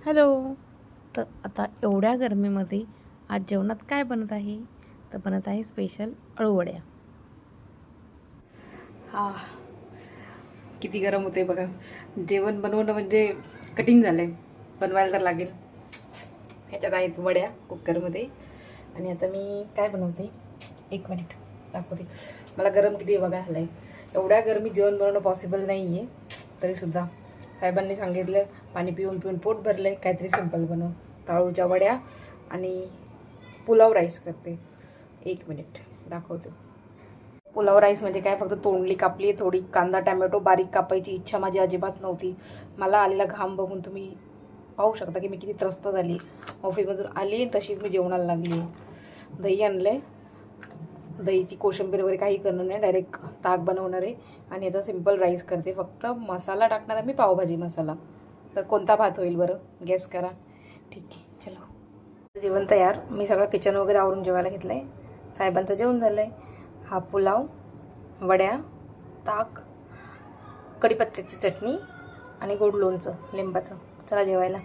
Hello. तर आता एवढ्या गरमीमध्ये आज जेवणात काय बनत आहे? तर बनत आहे स्पेशल अळूवड्या. हा, किती गरम होते बघा. जेवण बनवणं म्हणजे कठीण झालं आहे. बनवायला तर लागेल. ह्याच्यात आहेत वड्या कुकरमध्ये. आणि आता मी काय बनवते, एक मिनिट दाखवते. मला गरम किती बघा झालं आहे. एवढ्या गरमी जेवण बनवणं पॉसिबल नाही आहे. तरीसुद्धा साहेबांनी सांगितलं, पाणी पिऊन पिऊन पोट भरलं आहे, काहीतरी सिंपल बनव. ताळूच्या वड्या आणि पुलाव राईस करते. एक मिनिट दाखवते. पुलाव राईस म्हणजे काय, फक्त तोंडली कापली, थोडी कांदा टॅमॅटो बारीक कापायची इच्छा माझी अजिबात नव्हती. मला आलेला घाम बघून तुम्ही पाहू शकता की मी किती त्रस्त झाली. ऑफिसमधून आली तशीच मी जेवणाला लागली. दही आणलं आहे. दहीची कोशिंबीर वगैरे काही करणार नाही, डायरेक्ट ताक बनवणार आहे. आणि याचा सिंपल राईस करते. फक्त मसाला टाकणार आहे मी, पावभाजी मसाला. तर कोणता भात होईल बरं, गेस करा. ठीक आहे, चलो. जेवण तयार. मी सगळं किचन वगैरे आवरून जेवायला घेतलं आहे. साहेबांचं जेवण झालं आहे. हा पुलाव, वड्या, ताक, कढीपत्त्याची चटणी आणि गोड लोणचं लिंबाचं. चला जेवायला.